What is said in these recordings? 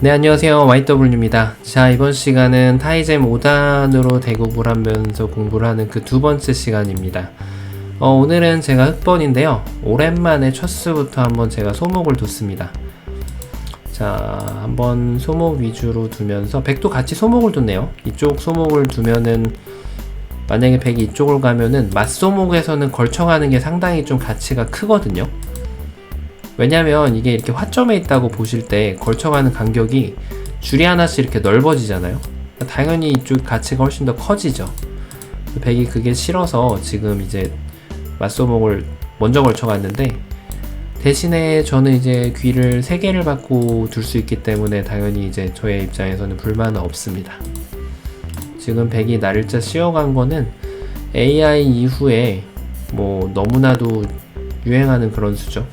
네, 안녕하세요. YW입니다. 자, 이번 시간은 타이젠 5단으로 대국을 하면서 공부를 하는 그 두 번째 시간입니다. 오늘은 제가 흑번인데요. 오랜만에 첫 수부터 한번 제가 소목을 뒀습니다. 자, 한번 소목 위주로 두면서 백도 같이 소목을 뒀네요. 이쪽 소목을 두면은 만약에 백이 이쪽을 가면은 맞소목에서는 걸쳐가는 게 상당히 좀 가치가 크거든요. 왜냐면 이게 이렇게 화점에 있다고 보실 때 걸쳐가는 간격이 줄이 하나씩 이렇게 넓어지잖아요. 당연히 이쪽 가치가 훨씬 더 커지죠. 백이 그게 싫어서 지금 이제 맞소목을 먼저 걸쳐갔는데, 대신에 저는 이제 귀를 3개를 받고 둘 수 있기 때문에 당연히 이제 저의 입장에서는 불만은 없습니다. 지금 백이 날짜 씌워간 거는 AI 이후에 뭐 너무나도 유행하는 그런 수죠.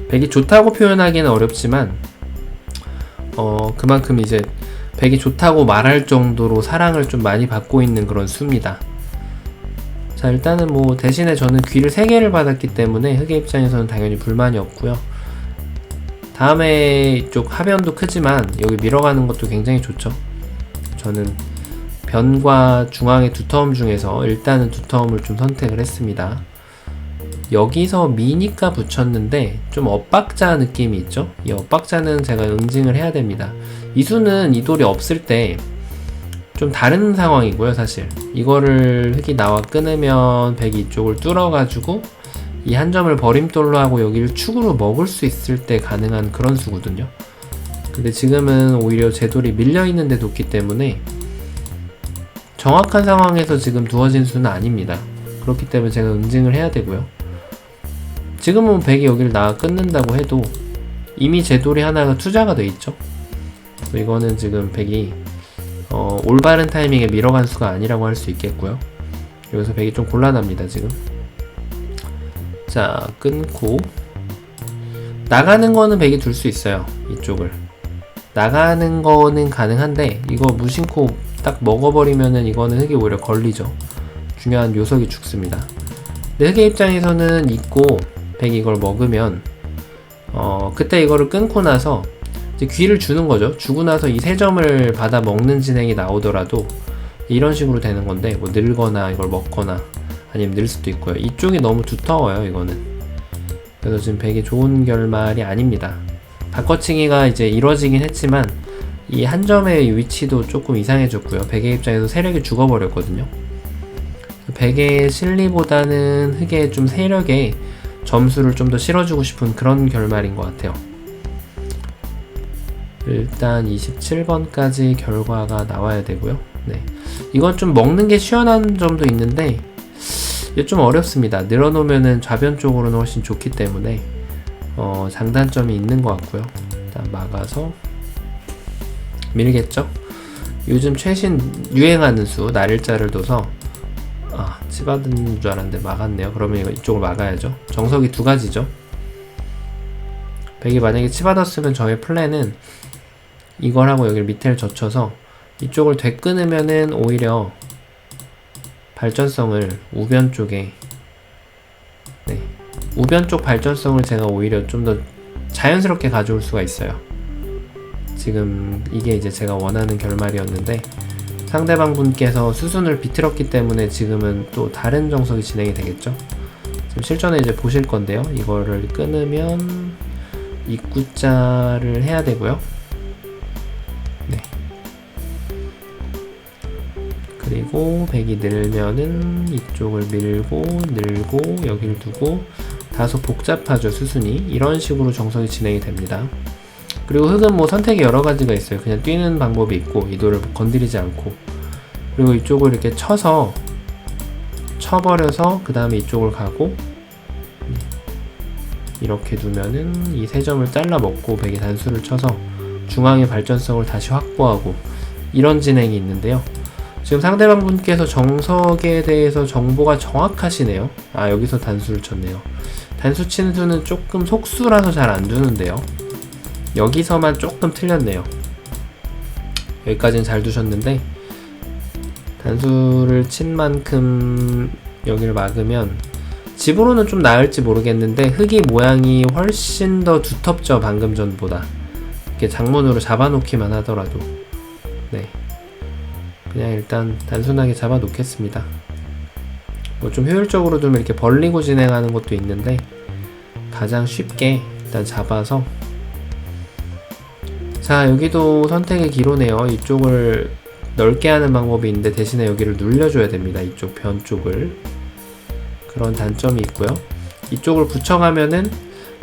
백이 좋다고 표현하기는 어렵지만 그만큼 이제 백이 좋다고 말할 정도로 사랑을 좀 많이 받고 있는 그런 수입니다. 자, 일단은 뭐 대신에 저는 귀를 3개를 받았기 때문에 흑의 입장에서는 당연히 불만이 없고요. 다음에 이쪽 하변도 크지만 여기 밀어가는 것도 굉장히 좋죠. 저는 변과 중앙의 두터움 중에서 일단은 두터움을 좀 선택을 했습니다. 여기서 미니까 붙였는데 좀 엇박자 느낌이 있죠. 이 엇박자는 제가 응징을 해야 됩니다. 이 수는 이 돌이 없을 때 좀 다른 상황이고요. 사실 이거를 흑이 나와 끊으면 백이 이쪽을 뚫어가지고 이 한 점을 버림돌로 하고 여기를 축으로 먹을 수 있을 때 가능한 그런 수거든요. 근데 지금은 오히려 제 돌이 밀려있는데 뒀기 때문에 정확한 상황에서 지금 두어진 수는 아닙니다. 그렇기 때문에 제가 응징을 해야 되고요. 지금은 백이 여기를 나와 끊는다고 해도 이미 제 돌이 하나가 투자가 돼 있죠. 이거는 지금 백이 올바른 타이밍에 밀어간 수가 아니라고 할 수 있겠고요. 여기서 백이 좀 곤란합니다 지금. 자, 끊고 나가는 거는 백이 둘 수 있어요. 이쪽을 나가는 거는 가능한데 이거 무심코 딱 먹어버리면은 이거는 흑이 오히려 걸리죠. 중요한 요석이 죽습니다. 근데 흑의 입장에서는 있고 백이 이걸 먹으면 그때 이거를 끊고 나서 이제 귀를 주는 거죠. 주고 나서 이 3점을 받아 먹는 진행이 나오더라도 이런 식으로 되는 건데, 뭐 늘거나 이걸 먹거나 아니면 늘 수도 있고요. 이쪽이 너무 두터워요 이거는. 그래서 지금 백이 좋은 결말이 아닙니다. 바꿔치기가 이제 이루어지긴 했지만 이 한 점의 위치도 조금 이상해졌고요. 백의 입장에서 세력이 죽어버렸거든요. 백의 실리보다는 흑의 좀 세력에 점수를 좀 더 실어주고 싶은 그런 결말인 것 같아요. 일단 27번까지 결과가 나와야 되고요. 네, 이건 좀 먹는 게 시원한 점도 있는데 이게 좀 어렵습니다. 늘어놓으면은 좌변 쪽으로는 훨씬 좋기 때문에 장단점이 있는 것 같고요. 일단 막아서 밀겠죠? 요즘 최신 유행하는 수 날일자를 둬서 치받은 줄 알았는데 막았네요. 그러면 이거 이쪽을 막아야죠. 정석이 2가지죠. 백이 만약에 치받았으면 저의 플랜은 이걸 하고 여기를 밑에를 젖혀서 이쪽을 되끊으면은 오히려 발전성을 우변 쪽에, 네, 우변 쪽 발전성을 제가 오히려 좀 더 자연스럽게 가져올 수가 있어요. 지금 이게 이제 제가 원하는 결말이었는데 상대방 분께서 수순을 비틀었기 때문에 지금은 또 다른 정석이 진행이 되겠죠. 지금 실전에 이제 보실 건데요. 이거를 끊으면 입구자를 해야 되고요. 네. 그리고 백이 늘면은 이쪽을 밀고 늘고 여기를 두고 다소 복잡하죠 수순이. 이런 식으로 정석이 진행이 됩니다. 그리고 흑은 뭐 선택이 여러 가지가 있어요. 그냥 뛰는 방법이 있고 이 돌을 건드리지 않고, 그리고 이쪽을 이렇게 쳐버려서 그 다음에 이쪽을 가고 이렇게 두면은 이 3점을 잘라 먹고 백이 단수를 쳐서 중앙의 발전성을 다시 확보하고 이런 진행이 있는데요. 지금 상대방 분께서 정석에 대해서 정보가 정확하시네요. 여기서 단수를 쳤네요. 단수 치는 수는 조금 속수라서 잘 안 두는데요. 여기서만 조금 틀렸네요. 여기까지는 잘 두셨는데 단수를 친 만큼 여기를 막으면 집으로는 좀 나을지 모르겠는데 흙이 모양이 훨씬 더 두텁죠. 방금 전보다. 이렇게 장문으로 잡아놓기만 하더라도 네, 그냥 일단 단순하게 잡아 놓겠습니다. 뭐 좀 효율적으로 좀 이렇게 벌리고 진행하는 것도 있는데 가장 쉽게 일단 잡아서, 자 여기도 선택의 기로네요. 이쪽을 넓게 하는 방법이 있는데 대신에 여기를 눌려줘야 됩니다. 이쪽 변 쪽을. 그런 단점이 있고요. 이쪽을 붙여가면은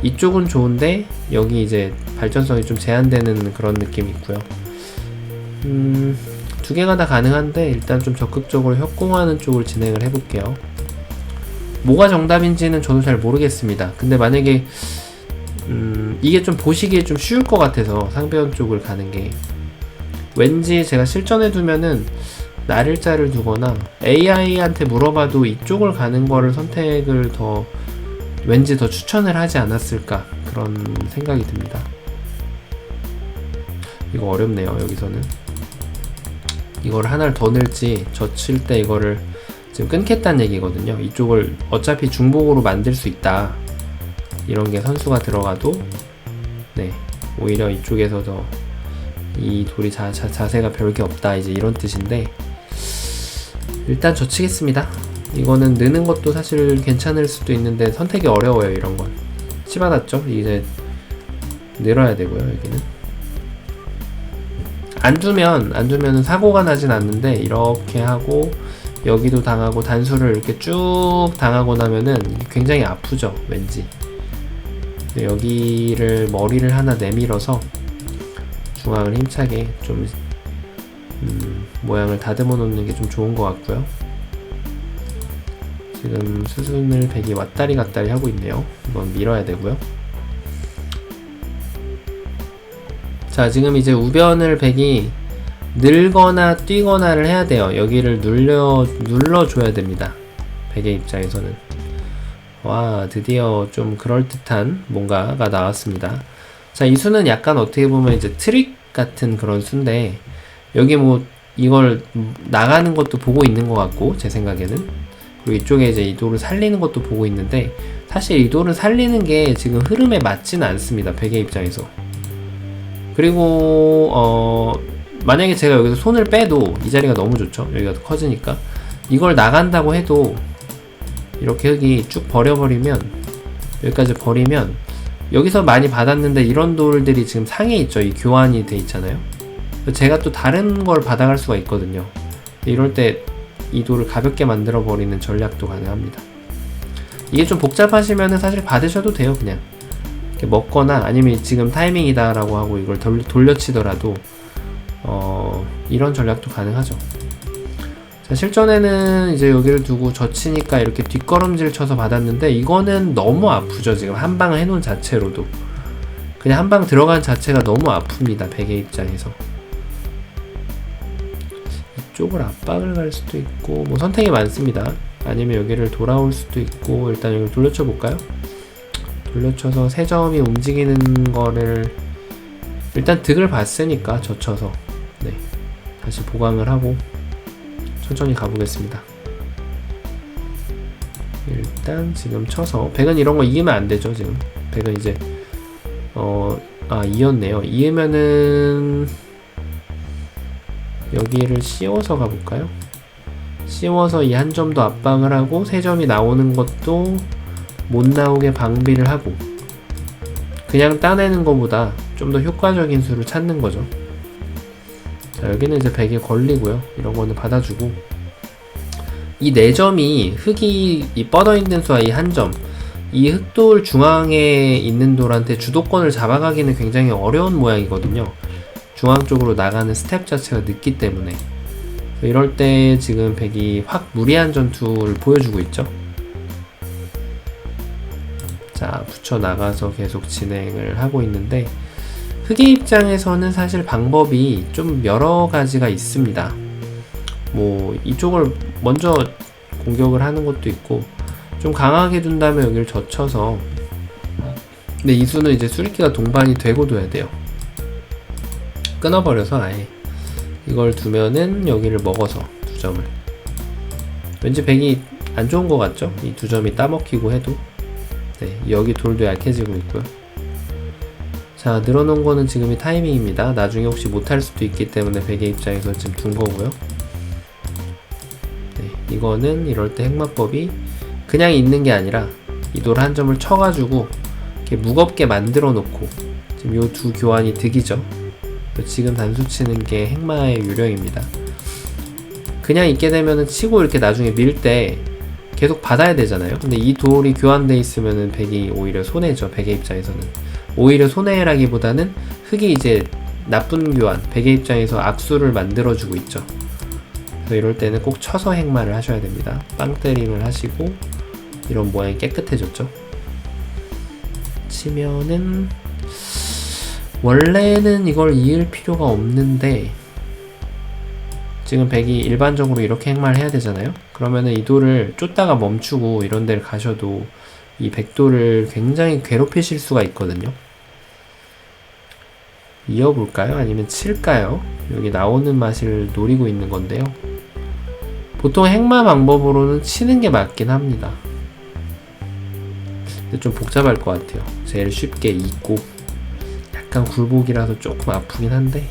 이쪽은 좋은데 여기 이제 발전성이 좀 제한되는 그런 느낌이 있고요. 두 개가 다 가능한데 일단 좀 적극적으로 협공하는 쪽을 진행을 해볼게요. 뭐가 정답인지는 저도 잘 모르겠습니다. 근데 만약에 이게 좀 보시기에 좀 쉬울 것 같아서 상변 쪽을 가는 게, 왠지 제가 실전에 두면은 날일자를 두거나 AI한테 물어봐도 이쪽을 가는 거를 선택을 왠지 더 추천을 하지 않았을까, 그런 생각이 듭니다. 이거 어렵네요. 여기서는 이거를 하나를 더 넣을지, 젖힐 때 이거를 지금 끊겠다는 얘기거든요. 이쪽을 어차피 중복으로 만들 수 있다, 이런 게 선수가 들어가도 네, 오히려 이쪽에서 더 이 돌이 자세가 별게 없다, 이제 이런 뜻인데, 일단 젖히겠습니다. 이거는 느는 것도 사실 괜찮을 수도 있는데 선택이 어려워요. 이런 건 치받았죠. 이제 늘어야 되고요. 여기는 안 두면 사고가 나진 않는데, 이렇게 하고 여기도 당하고 단수를 이렇게 쭉 당하고 나면은 굉장히 아프죠, 왠지. 여기를 머리를 하나 내밀어서 중앙을 힘차게 좀 모양을 다듬어 놓는 게 좀 좋은 것 같고요. 지금 수순을 백이 왔다리 갔다리 하고 있네요. 이건 밀어야 되고요. 자, 지금 이제 우변을 백이 늘거나 뛰거나를 해야 돼요. 여기를 눌러줘야 됩니다. 백의 입장에서는. 와, 드디어 좀 그럴듯한 뭔가가 나왔습니다. 자, 이 수는 약간 어떻게 보면 이제 트릭 같은 그런 수인데, 여기 뭐 이걸 나가는 것도 보고 있는 것 같고, 제 생각에는. 그리고 이쪽에 이제 이 돌을 살리는 것도 보고 있는데, 사실 이 돌을 살리는 게 지금 흐름에 맞지는 않습니다. 백의 입장에서. 그리고 만약에 제가 여기서 손을 빼도 이 자리가 너무 좋죠. 여기가 더 커지니까. 이걸 나간다고 해도 이렇게 흙이 쭉 버려버리면, 여기까지 버리면, 여기서 많이 받았는데 이런 돌들이 지금 상에 있죠. 이 교환이 돼 있잖아요. 제가 또 다른 걸 받아갈 수가 있거든요. 이럴 때 이 돌을 가볍게 만들어 버리는 전략도 가능합니다. 이게 좀 복잡하시면은 사실 받으셔도 돼요. 그냥 이렇게 먹거나, 아니면 지금 타이밍이다 라고 하고 이걸 돌려치더라도 이런 전략도 가능하죠. 자, 실전에는 이제 여기를 두고 젖히니까 이렇게 뒷걸음질 쳐서 받았는데, 이거는 너무 아프죠. 지금 한 방 해놓은 자체로도 그냥 한 방 들어간 자체가 너무 아픕니다. 백의 입장에서. 이쪽을 압박을 갈 수도 있고, 뭐 선택이 많습니다. 아니면 여기를 돌아올 수도 있고, 일단 여기를 돌려쳐 볼까요? 돌려쳐서 세 점이 움직이는 거를, 일단 득을 봤으니까 젖혀서 네, 다시 보강을 하고 천천히 가보겠습니다. 일단 지금 쳐서, 백은 이런 거 이기면 안 되죠. 지금 백은 이제 이었네요. 이으면은 여기를 씌워서 가볼까요? 씌워서 이 한 점도 압박을 하고, 세 점이 나오는 것도 못 나오게 방비를 하고, 그냥 따내는 것보다 좀 더 효과적인 수를 찾는 거죠. 자, 여기는 이제 백에 걸리고요. 이런 거는 받아주고, 이 네 점이 흙이 이 뻗어 있는 수와 이 한 점, 이 흙돌 중앙에 있는 돌한테 주도권을 잡아가기는 굉장히 어려운 모양이거든요. 중앙 쪽으로 나가는 스텝 자체가 늦기 때문에. 이럴 때 지금 백이 확 무리한 전투를 보여주고 있죠. 자, 붙여 나가서 계속 진행을 하고 있는데, 흑의 입장에서는 사실 방법이 좀 여러 가지가 있습니다. 뭐 이쪽을 먼저 공격을 하는 것도 있고, 좀 강하게 둔다면 여기를 젖혀서, 근데 이 수는 이제 수리키가 동반이 되고 둬야 돼요. 끊어버려서 아예 이걸 두면은 여기를 먹어서 두 점을, 왠지 백이 안 좋은 것 같죠? 이 두 점이 따먹히고 해도. 네, 여기 돌도 약해지고 있고요. 자, 자, 늘어놓은 거는 지금이 타이밍입니다. 나중에 혹시 못할 수도 있기 때문에 백의 입장에서 지금 둔 거고요. 네, 이거는 이럴 때 핵마법이 그냥 있는 게 아니라 이 돌 한 점을 쳐가지고 이렇게 무겁게 만들어 놓고, 지금 요 두 교환이 득이죠. 지금 단수 치는 게 핵마의 요령입니다. 그냥 있게 되면은 치고 이렇게 나중에 밀 때 계속 받아야 되잖아요. 근데 이 돌이 교환돼 있으면은 백이 오히려 손해죠. 백의 입장에서는 오히려 손해라기보다는 흑이 이제 나쁜 교환, 백의 입장에서 악수를 만들어주고 있죠. 그래서 이럴 때는 꼭 쳐서 핵마를 하셔야 됩니다. 빵 때림을 하시고 이런 모양이 깨끗해졌죠. 치면은 원래는 이걸 이을 필요가 없는데 지금 백이 일반적으로 이렇게 핵마를 해야 되잖아요. 그러면은 이 돌을 쫓다가 멈추고 이런 데를 가셔도 이 백돌을 굉장히 괴롭히실 수가 있거든요. 이어볼까요? 아니면 칠까요? 여기 나오는 맛을 노리고 있는 건데요. 보통 핵마 방법으로는 치는 게 맞긴 합니다. 근데 좀 복잡할 것 같아요. 제일 쉽게 잊고 약간 굴복이라서 조금 아프긴 한데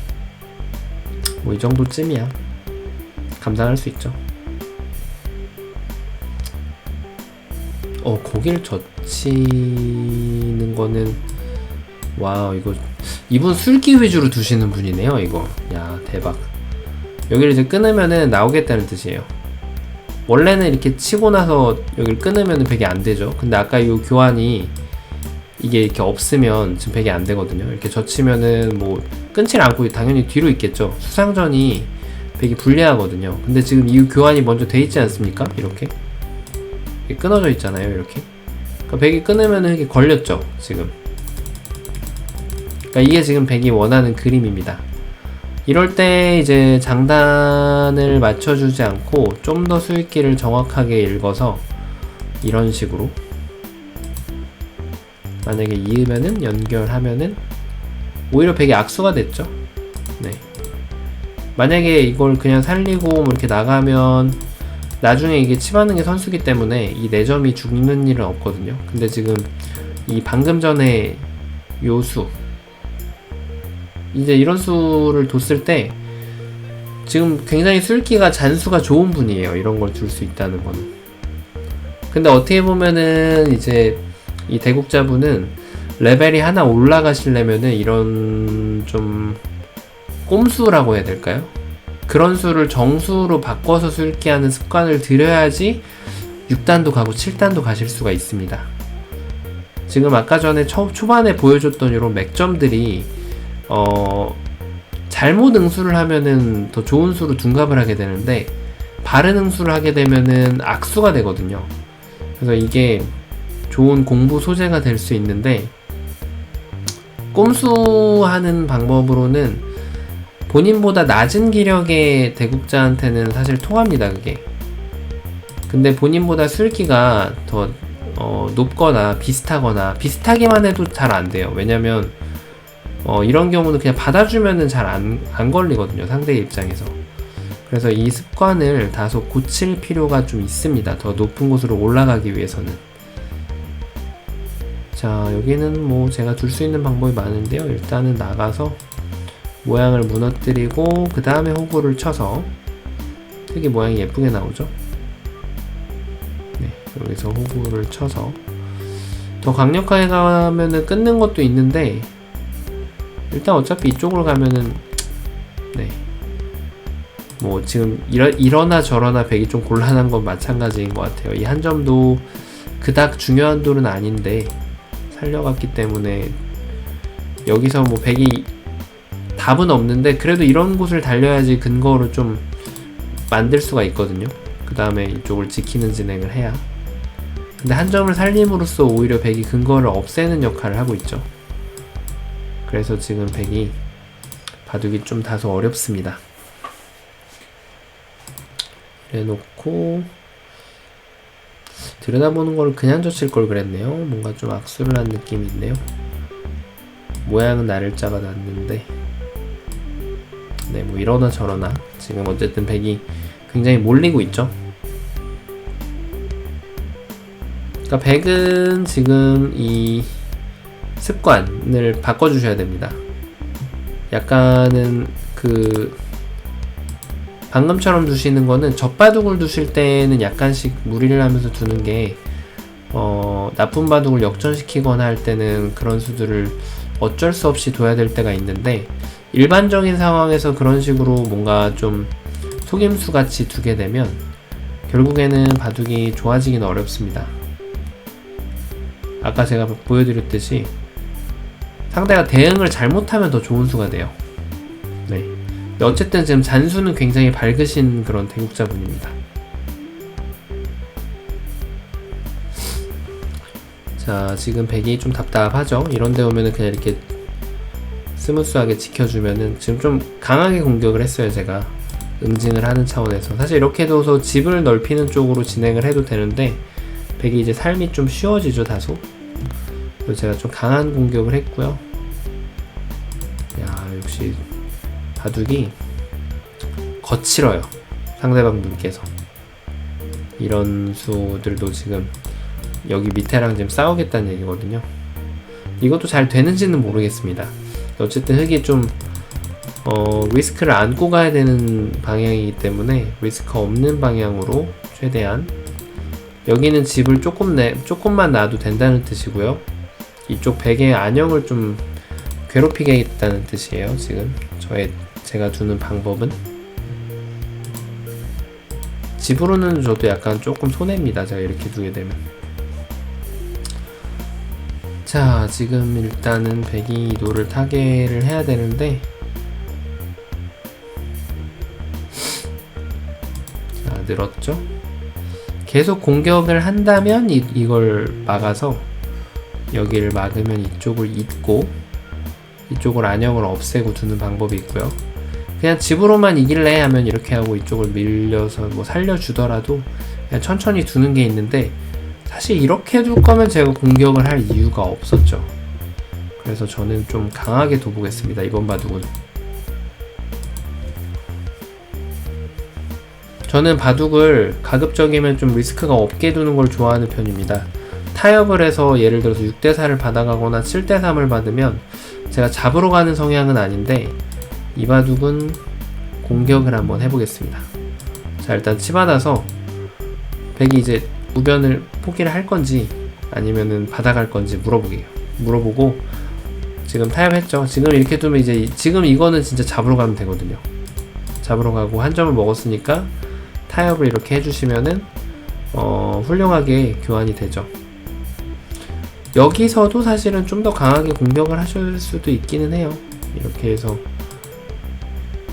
뭐 이 정도쯤이야. 감당할 수 있죠. 고기를 젖히는 거는 와우, 이분 술기 위주로 두시는 분이네요. 이거 야, 대박. 여기를 이제 끊으면은 나오겠다는 뜻이에요. 원래는 이렇게 치고 나서 여기를 끊으면 백이 안 되죠. 근데 아까 이 교환이 이게 이렇게 없으면 지금 백이 안 되거든요. 이렇게 젖히면은 뭐 끊질 않고 당연히 뒤로 있겠죠. 수상전이 백이 불리하거든요. 근데 지금 이 교환이 먼저 돼 있지 않습니까? 이렇게 끊어져 있잖아요. 이렇게. 그러니까 백이 끊으면은 이게 걸렸죠. 지금. 그러니까 이게 지금 백이 원하는 그림입니다. 이럴 때 이제 장단을 맞춰주지 않고 좀 더 수익기를 정확하게 읽어서 이런 식으로 만약에 이으면은 연결하면은 오히려 백이 악수가 됐죠. 네. 만약에 이걸 그냥 살리고 뭐 이렇게 나가면 나중에 이게 치받는 게 선수기 때문에 이 4점이 죽는 일은 없거든요. 근데 지금 이 방금 전에 요 수, 이제 이런 수를 뒀을 때 지금 굉장히 술기가 잔수가 좋은 분이에요. 이런 걸 둘 수 있다는 거는. 근데 어떻게 보면은 이제 이 대국자분은 레벨이 하나 올라가시려면은 이런 좀 꼼수라고 해야 될까요? 그런 수를 정수로 바꿔서 술기하는 습관을 들여야지 6단도 가고 7단도 가실 수가 있습니다. 지금 아까 전에 초반에 보여줬던 이런 맥점들이 잘못 응수를 하면은 더 좋은 수로 둔갑을 하게 되는데 바른 응수를 하게 되면은 악수가 되거든요. 그래서 이게 좋은 공부 소재가 될 수 있는데 꼼수하는 방법으로는 본인보다 낮은 기력의 대국자한테는 사실 통합니다. 그게. 근데 본인보다 술기가 더 높거나 비슷하기만 해도 잘 안 돼요. 왜냐면 이런 경우는 그냥 받아주면은 잘 안 걸리거든요. 상대의 입장에서. 그래서 이 습관을 다소 고칠 필요가 좀 있습니다. 더 높은 곳으로 올라가기 위해서는. 자, 여기는 뭐 제가 둘 수 있는 방법이 많은데요. 일단은 나가서 모양을 무너뜨리고 그 다음에 호구를 쳐서 되게 모양이 예쁘게 나오죠. 네, 여기서 호구를 쳐서 더 강력하게 가면은 끊는 것도 있는데 일단 어차피 이쪽으로 가면은 네, 뭐 지금 이러나 저러나 백이 좀 곤란한 건 마찬가지인 것 같아요. 이 한 점도 그닥 중요한 돌은 아닌데 살려갔기 때문에 여기서 뭐 백이 답은 없는데 그래도 이런 곳을 달려야지 근거로 좀 만들 수가 있거든요. 그 다음에 이쪽을 지키는 진행을 해야. 근데 한 점을 살림으로써 오히려 백이 근거를 없애는 역할을 하고 있죠. 그래서 지금 백이 바둑이 좀 다소 어렵습니다. 그래놓고 들여다보는 걸 그냥 젖힐 걸 그랬네요. 뭔가 좀 악수를 한 느낌이 있네요. 모양은 나를자가 났는데 네, 뭐 이러나 저러나 지금 어쨌든 백이 굉장히 몰리고 있죠. 그러니까 백은 지금 이 습관을 바꿔주셔야 됩니다. 약간은 방금처럼 두시는 거는 젖바둑을 두실 때는 약간씩 무리를 하면서 두는 게 나쁜 바둑을 역전시키거나 할 때는 그런 수들을 어쩔 수 없이 둬야 될 때가 있는데, 일반적인 상황에서 그런 식으로 뭔가 좀 속임수 같이 두게 되면 결국에는 바둑이 좋아지기는 어렵습니다. 아까 제가 보여드렸듯이 상대가 대응을 잘못하면 더 좋은 수가 돼요. 네. 어쨌든 지금 잔수는 굉장히 밝으신 그런 대국자분입니다. 자, 지금 백이 좀 답답하죠? 이런데 오면은 그냥 이렇게 스무스하게 지켜주면은, 지금 좀 강하게 공격을 했어요, 제가. 응징을 하는 차원에서. 사실 이렇게 둬서 집을 넓히는 쪽으로 진행을 해도 되는데, 백이 이제 삶이 좀 쉬워지죠, 다소. 그래서 제가 좀 강한 공격을 했고요. 야, 역시 바둑이 거칠어요, 상대방 분께서. 이런 수들도 지금 여기 밑에랑 지금 싸우겠다는 얘기거든요. 이것도 잘 되는지는 모르겠습니다. 어쨌든 흑이 좀 리스크를 안고 가야 되는 방향이기 때문에 리스크 없는 방향으로 최대한, 여기는 집을 조금만 놔도 된다는 뜻이고요. 이쪽 백의 안형을 좀 괴롭히겠다는 뜻이에요. 지금 제가 두는 방법은 집으로는 저도 약간 조금 손해입니다, 제가 이렇게 두게 되면. 자, 지금 일단은 백이 이도를 타개를 해야 되는데, 자, 늘었죠? 계속 공격을 한다면 이걸 막아서, 여기를 막으면 이쪽을 잇고 이쪽을 안형을 없애고 두는 방법이 있고요. 그냥 집으로만 이길래 하면 이렇게 하고 이쪽을 밀려서 뭐 살려주더라도 그냥 천천히 두는 게 있는데, 사실 이렇게 둘 거면 제가 공격을 할 이유가 없었죠. 그래서 저는 좀 강하게 둬보겠습니다, 이번 바둑은. 저는 바둑을 가급적이면 좀 리스크가 없게 두는 걸 좋아하는 편입니다. 타협을 해서 예를 들어서 6대4를 받아가거나 7대3을 받으면 제가 잡으러 가는 성향은 아닌데, 이 바둑은 공격을 한번 해보겠습니다. 자, 일단 치받아서 백이 이제 우변을 포기를 할 건지 아니면은 받아갈 건지 물어보고, 지금 타협했죠. 지금 이렇게 두면 이제 지금 이거는 진짜 잡으러 가면 되거든요. 잡으러 가고 한 점을 먹었으니까 타협을 이렇게 해주시면은 훌륭하게 교환이 되죠. 여기서도 사실은 좀 더 강하게 공격을 하실 수도 있기는 해요. 이렇게 해서,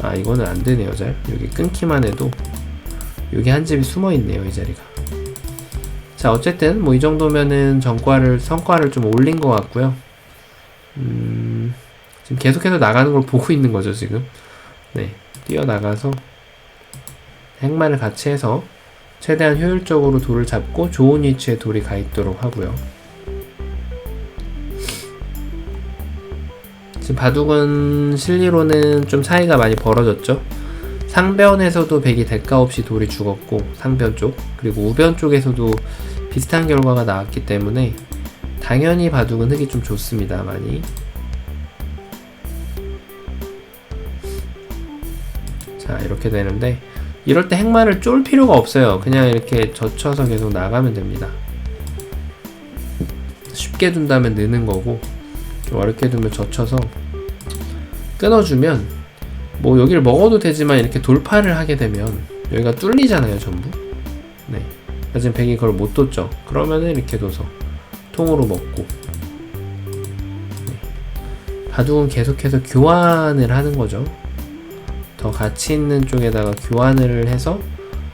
아, 이거는 안 되네요, 잘. 여기 끊기만 해도 여기 한 집이 숨어 있네요, 이 자리가. 자, 어쨌든 뭐 이 정도면은 성과를 좀 올린 것 같고요. 지금 계속해서 나가는 걸 보고 있는 거죠, 지금. 네, 뛰어나가서 행마를 같이 해서 최대한 효율적으로 돌을 잡고 좋은 위치에 돌이 가 있도록 하고요. 지금 바둑은 실리로는 좀 차이가 많이 벌어졌죠. 상변에서도 백이 대가 없이 돌이 죽었고, 상변 쪽, 그리고 우변 쪽에서도 비슷한 결과가 나왔기 때문에 당연히 바둑은 흑이 좀 좋습니다, 많이. 자, 이렇게 되는데, 이럴 때 행마를 쫄 필요가 없어요. 그냥 이렇게 젖혀서 계속 나가면 됩니다. 쉽게 둔다면 느는 거고, 좀 어렵게 두면 젖혀서 끊어주면, 뭐 여기를 먹어도 되지만 이렇게 돌파를 하게 되면 여기가 뚫리잖아요, 전부. 네. 지금 백이 그걸 못 뒀죠. 그러면은 이렇게 둬서 통으로 먹고. 네. 바둑은 계속해서 교환을 하는 거죠. 더 가치 있는 쪽에다가 교환을 해서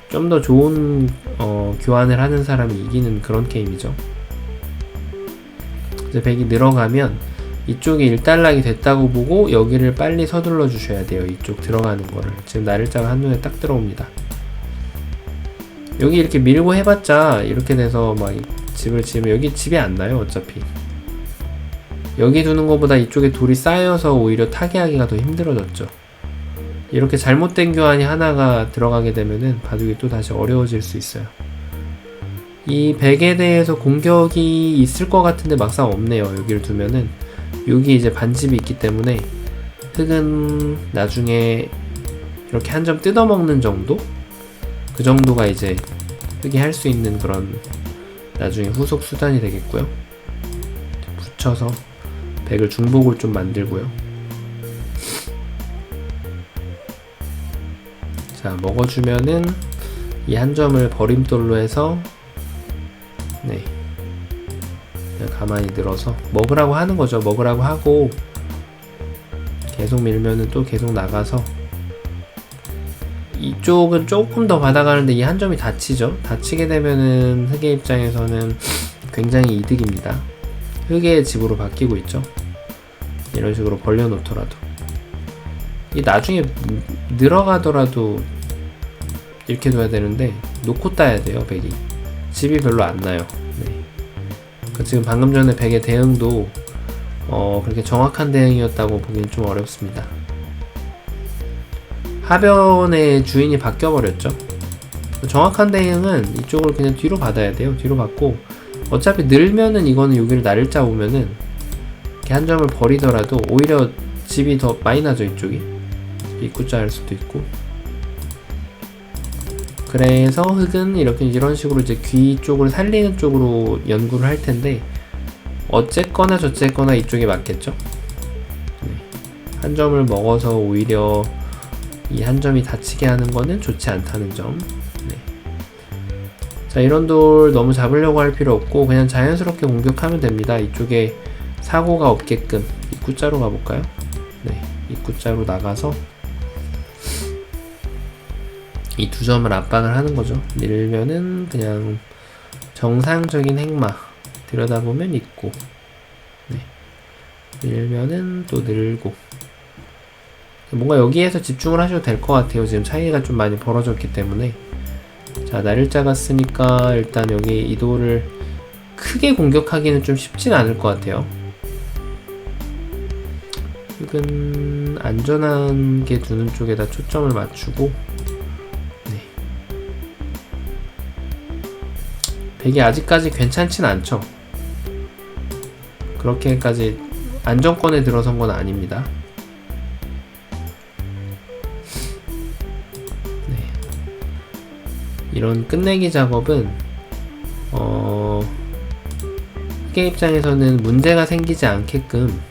좀 더 좋은 교환을 하는 사람이 이기는 그런 게임이죠. 이제 백이 늘어가면 이쪽이 1단락이 됐다고 보고 여기를 빨리 서둘러 주셔야 돼요. 이쪽 들어가는 거를. 지금 나를자가 한눈에 딱 들어옵니다. 여기 이렇게 밀고 해봤자 이렇게 돼서 막 집을 지으면 여기 집이 안 나요, 어차피. 여기 두는 것보다 이쪽에 돌이 쌓여서 오히려 타개하기가 더 힘들어졌죠. 이렇게 잘못된 교환이 하나가 들어가게 되면은 바둑이 또 다시 어려워질 수 있어요. 이 백에 대해서 공격이 있을 것 같은데 막상 없네요. 여기를 두면은 여기 이제 반집이 있기 때문에 흙은 나중에 이렇게 한 점 뜯어먹는 정도? 그 정도가 이제 흙이 할 수 있는 그런 나중에 후속 수단이 되겠고요. 붙여서 백을 중복을 좀 만들고요. 자, 먹어주면은 이 한 점을 버림돌로 해서 네, 그냥 가만히 늘어서 먹으라고 하는 거죠. 먹으라고 하고 계속 밀면은 또 계속 나가서 이쪽은 조금 더 받아가는데 이 한 점이 닫히죠. 닫히게 되면은 흑의 입장에서는 굉장히 이득입니다. 흑의 집으로 바뀌고 있죠. 이런 식으로 벌려놓더라도 이 나중에 늘어가더라도 이렇게 둬야 되는데 놓고 따야 돼요. 백이 집이 별로 안 나요. 네. 지금 방금 전에 백의 대응도 그렇게 정확한 대응이었다고 보기엔 좀 어렵습니다. 하변의 주인이 바뀌어버렸죠. 정확한 대응은 이쪽을 그냥 뒤로 받아야 돼요. 뒤로 받고 어차피 늘면은 이거는 여기를 날짜 오면은 이렇게 한 점을 버리더라도 오히려 집이 더 많이 나죠. 이쪽이 입구자 할 수도 있고. 그래서 흙은 이렇게 이런 식으로 이제 귀 쪽을 살리는 쪽으로 연구를 할 텐데 어쨌거나 저쨌거나 이쪽이 맞겠죠. 네. 한 점을 먹어서 오히려 이 한 점이 닫히게 하는 거는 좋지 않다는 점. 네. 자, 이런 돌 너무 잡으려고 할 필요 없고 그냥 자연스럽게 공격하면 됩니다. 이쪽에 사고가 없게끔 입구자로 가볼까요? 네, 입구자로 나가서 이 두 점을 압박을 하는 거죠. 밀면은 그냥 정상적인 행마 들여다보면 있고, 네. 밀면은 또 늘고. 뭔가 여기에서 집중을 하셔도 될 것 같아요. 지금 차이가 좀 많이 벌어졌기 때문에. 자, 날일자 갔으니까 일단 여기 이 돌을 크게 공격하기는 좀 쉽진 않을 것 같아요. 이건 안전한 게 두는 쪽에다 초점을 맞추고, 네. 백이 아직까지 괜찮진 않죠. 그렇게까지 안정권에 들어선 건 아닙니다. 네. 이런 끝내기 작업은 흑의 입장에서는 문제가 생기지 않게끔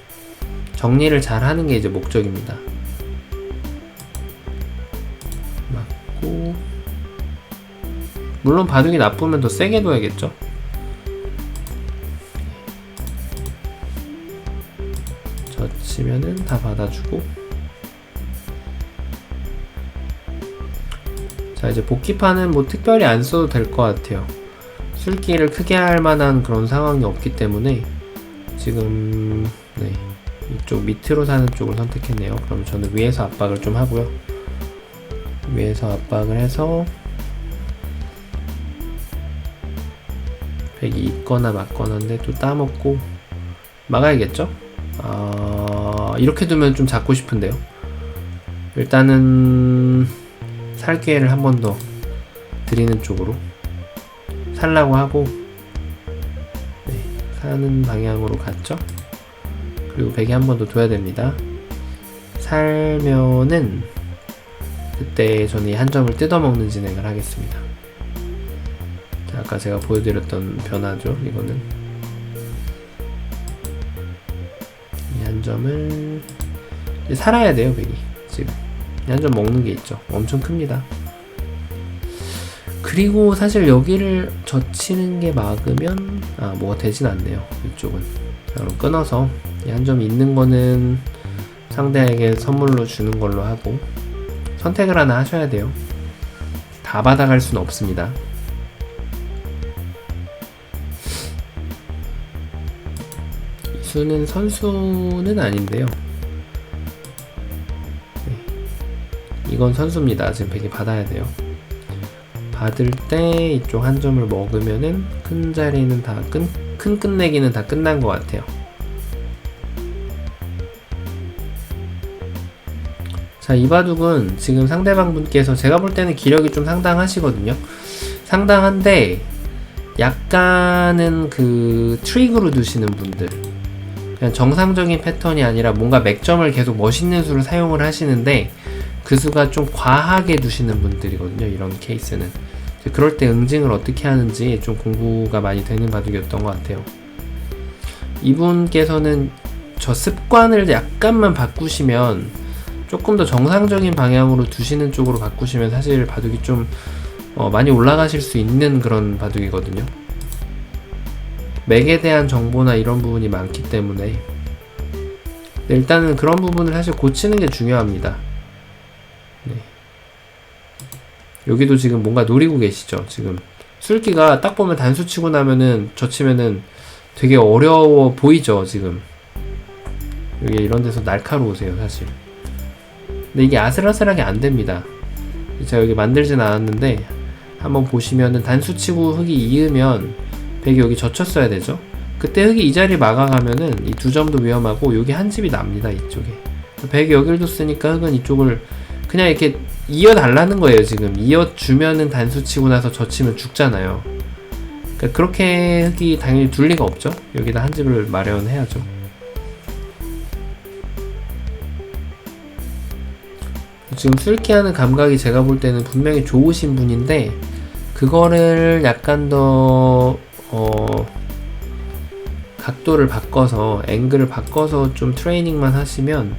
정리를 잘 하는 게 이제 목적입니다. 맞고, 물론 바둑이 나쁘면 더 세게 둬야겠죠. 젖히면은 다 받아주고. 자, 이제 복귀판은 뭐 특별히 안 써도 될 것 같아요. 술기를 크게 할 만한 그런 상황이 없기 때문에 지금 네, 이쪽 밑으로 사는 쪽을 선택했네요. 그럼 저는 위에서 압박을 좀 하고요. 위에서 압박을 해서 백이 있거나 맞거나인데 또 따먹고 막아야겠죠? 이렇게 두면 좀 잡고 싶은데요. 일단은 살 기회를 한 번 더 드리는 쪽으로 살라고 하고, 네, 사는 방향으로 갔죠. 그리고 백이 한 번 더 둬야 됩니다. 살면은 그때 저는 이 한 점을 뜯어먹는 진행을 하겠습니다. 자, 아까 제가 보여드렸던 변화죠. 이거는 이 한 점을 이제 살아야 돼요. 백이 지금 이 한 점 먹는 게 있죠. 엄청 큽니다. 그리고 사실 여기를 젖히는 게 막으면 뭐가 되진 않네요. 이쪽은. 자, 그럼 끊어서 이 한 점이 있는 거는 상대에게 선물로 주는 걸로 하고 선택을 하나 하셔야 돼요. 다 받아갈 수는 없습니다. 이 수는 선수는 아닌데요. 네. 이건 선수입니다. 지금 백이 받아야 돼요. 받을 때 이쪽 한 점을 먹으면은 큰 자리는 다 큰 끝내기는 다 끝난 것 같아요. 자, 이 바둑은 지금 상대방 분께서 제가 볼 때는 기력이 좀 상당하시거든요. 상당한데 약간은 그 트릭으로 두시는 분들, 그냥 정상적인 패턴이 아니라 뭔가 맥점을 계속 멋있는 수를 사용을 하시는데 그 수가 좀 과하게 두시는 분들이거든요. 이런 케이스는. 그럴 때 응징을 어떻게 하는지 좀 공부가 많이 되는 바둑이었던 것 같아요. 이분께서는 저 습관을 약간만 바꾸시면, 조금 더 정상적인 방향으로 두시는 쪽으로 바꾸시면 사실 바둑이 좀 많이 올라가실 수 있는 그런 바둑이거든요. 맥에 대한 정보나 이런 부분이 많기 때문에 일단은 그런 부분을 사실 고치는 게 중요합니다. 네. 여기도 지금 뭔가 노리고 계시죠. 지금 술기가 딱 보면 단수 치고 나면은 저 치면은 되게 어려워 보이죠. 지금 여기 이런 데서 날카로우세요 사실. 근데 이게 아슬아슬하게 안 됩니다. 제가 여기 만들진 않았는데 한번 보시면은 단수 치고 흙이 이으면 백이 여기 젖혔어야 되죠. 그때 흙이 이 자리 막아가면은 이 두 점도 위험하고 여기 한 집이 납니다. 이쪽에 백이 여길 뒀으니까 흙은 이쪽을 그냥 이렇게 이어달라는 거예요. 지금 이어주면은 단수 치고 나서 젖히면 죽잖아요. 그러니까 그렇게 흙이 당연히 둘 리가 없죠. 여기다 한 집을 마련해야죠. 지금 술기하는 감각이 제가 볼 때는 분명히 좋으신 분인데 그거를 약간 더 각도를 바꿔서 앵글을 바꿔서 좀 트레이닝만 하시면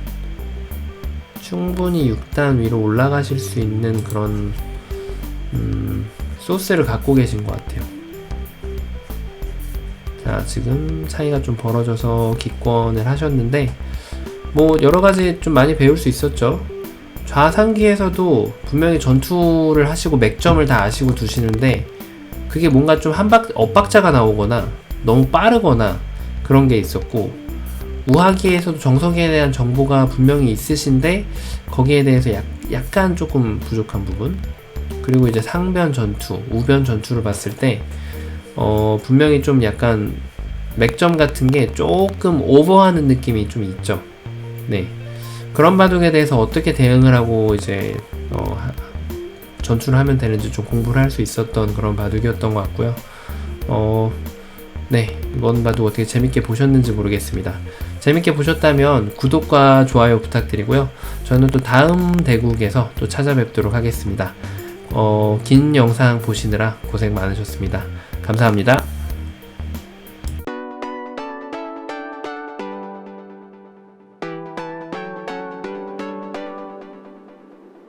충분히 6단 위로 올라가실 수 있는 그런 소스를 갖고 계신 것 같아요. 자, 지금 차이가 좀 벌어져서 기권을 하셨는데 뭐 여러가지 좀 많이 배울 수 있었죠. 좌상기에서도 분명히 전투를 하시고 맥점을 다 아시고 두시는데 그게 뭔가 좀 엇박자가 나오거나 너무 빠르거나 그런 게 있었고, 우하기에서도 정석에 대한 정보가 분명히 있으신데 거기에 대해서 약간 조금 부족한 부분, 그리고 이제 상변 전투, 우변 전투를 봤을 때 분명히 좀 약간 맥점 같은 게 조금 오버하는 느낌이 좀 있죠. 네. 그런 바둑에 대해서 어떻게 대응을 하고 이제 전투를 하면 되는지 좀 공부를 할 수 있었던 그런 바둑이었던 것 같고요. 네, 이번 바둑 어떻게 재밌게 보셨는지 모르겠습니다. 재밌게 보셨다면 구독과 좋아요 부탁드리고요. 저는 또 다음 대국에서 또 찾아뵙도록 하겠습니다. 긴 영상 보시느라 고생 많으셨습니다. 감사합니다.